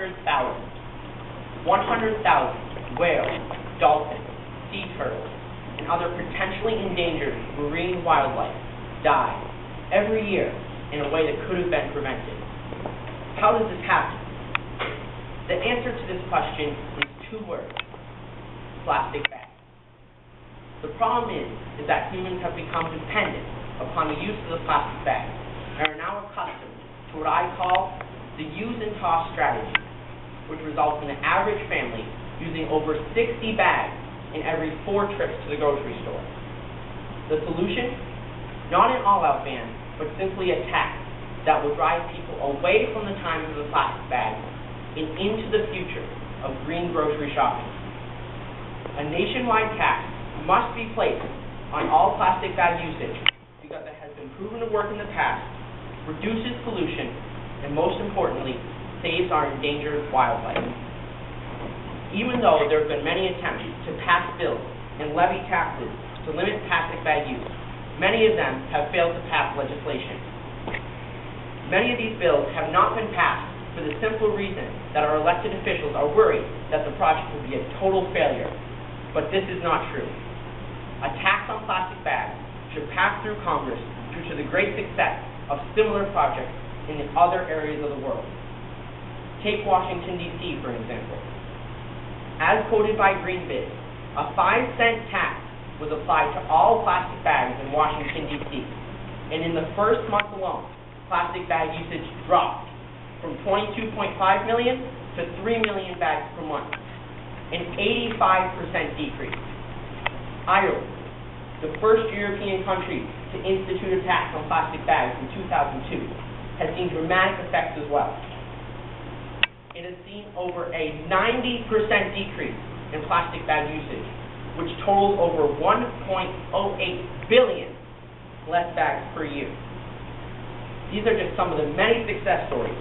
100,000 whales, dolphins, sea turtles, and other potentially endangered marine wildlife die every year in a way that could have been prevented. How does this happen? The answer to this question is two words: plastic bags. The problem is that humans have become dependent upon the use of the plastic bag and are now accustomed to what I call the use and toss strategy, which results in an average family using over 60 bags in every 4 trips to the grocery store. The solution? Not an all-out ban, but simply a tax that will drive people away from the times of the plastic bag and into the future of green grocery shopping. A nationwide tax must be placed on all plastic bag usage because it has been proven to work in the past, reduces pollution, and most importantly, saves our endangered wildlife. Even though there have been many attempts to pass bills and levy taxes to limit plastic bag use, many of them have failed to pass legislation. Many of these bills have not been passed for the simple reason that our elected officials are worried that the project will be a total failure. But this is not true. A tax on plastic bags should pass through Congress due to the great success of similar projects in the other areas of the world. Take Washington, D.C., for example. As quoted by GreenBiz, a 5-cent tax was applied to all plastic bags in Washington, D.C., and in the first month alone, plastic bag usage dropped from 22.5 million to 3 million bags per month, an 85% decrease. Ireland, the first European country to institute a tax on plastic bags in 2002, has seen dramatic effects as well. It has seen over a 90% decrease in plastic bag usage, which totals over 1.08 billion less bags per year. These are just some of the many success stories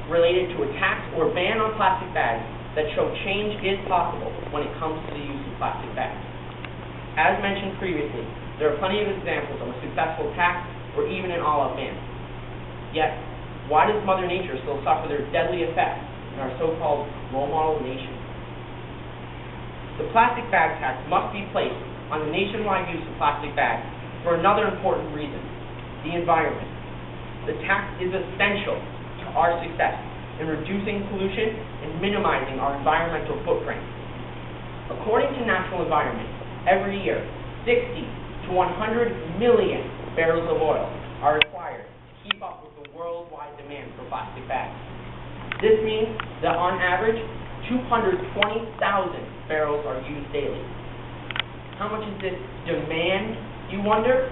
related to a tax or ban on plastic bags that show change is possible when it comes to the use of plastic bags. As mentioned previously, there are plenty of examples of a successful tax or even an all-out ban. Yet, why does Mother Nature still suffer their deadly effects in our so-called role model nation? The plastic bag tax must be placed on the nationwide use of plastic bags for another important reason: the environment. The tax is essential to our success in reducing pollution and minimizing our environmental footprint. According to National Environment, every year, 60 to 100 million barrels of oil are required to keep up with the worldwide demand for plastic bags. This means that on average, 220,000 barrels are used daily. How much is this demand, you wonder?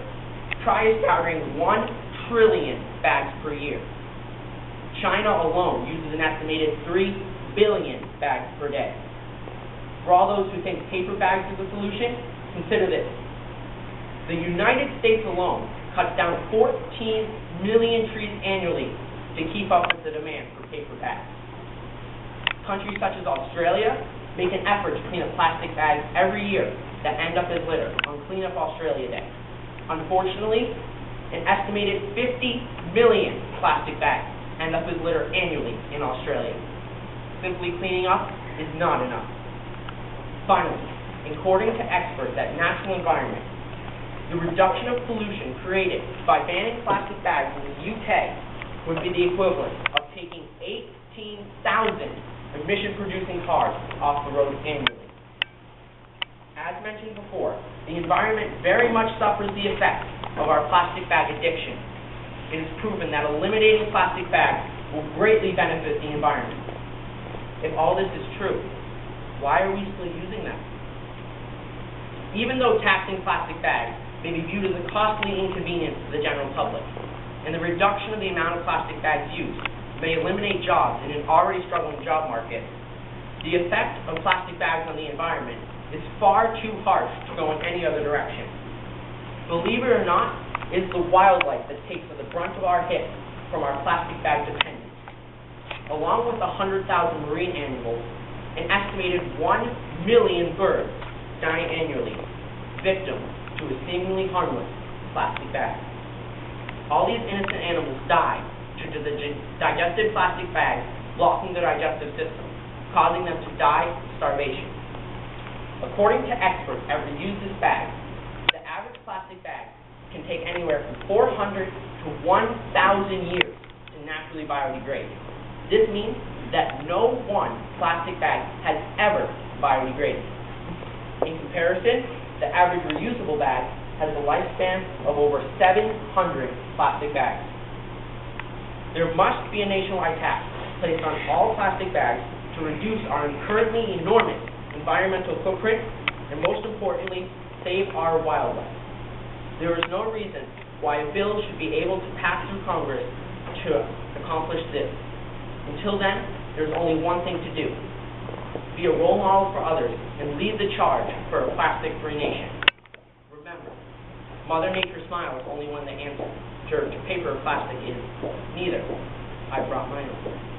Try gathering 1 trillion bags per year. China alone uses an estimated 3 billion bags per day. For all those who think paper bags is a solution, consider this. The United States alone cuts down 14 million trees annually to keep up with the demand for paper bags. Countries such as Australia make an effort to clean up plastic bags every year that end up as litter on Clean Up Australia Day. Unfortunately, an estimated 50 million plastic bags end up as litter annually in Australia. Simply cleaning up is not enough. Finally, according to experts at National Environment, the reduction of pollution created by banning plastic bags in the UK would be the equivalent of taking 18,000 emission-producing cars off the road annually. As mentioned before, the environment very much suffers the effects of our plastic bag addiction. It is proven that eliminating plastic bags will greatly benefit the environment. If all this is true, why are we still using them? Even though taxing plastic bags may be viewed as a costly inconvenience to the general public, and the reduction of the amount of plastic bags used may eliminate jobs in an already struggling job market, the effect of plastic bags on the environment is far too harsh to go in any other direction. Believe it or not, it's the wildlife that takes the brunt of our hit from our plastic bag dependence. Along with 100,000 marine animals, an estimated 1 million birds die annually, victims to a seemingly harmless plastic bag. All these innocent animals die due to the digested plastic bags blocking their digestive system, causing them to die of starvation. According to experts that reviewed this bag, the average plastic bag can take anywhere from 400 to 1,000 years to naturally biodegrade. This means that no one plastic bag has ever biodegraded. In comparison, the average reusable bag has a lifespan of over 700 plastic bags. There must be a nationwide tax placed on all plastic bags to reduce our currently enormous environmental footprint and, most importantly, save our wildlife. There is no reason why a bill should be able to pass through Congress to accomplish this. Until then, there's only one thing to do: be a role model for others and lead the charge for a plastic-free nation. Remember, Mother Nature smiles only when the answer to paper or plastic is neither. I brought mine over.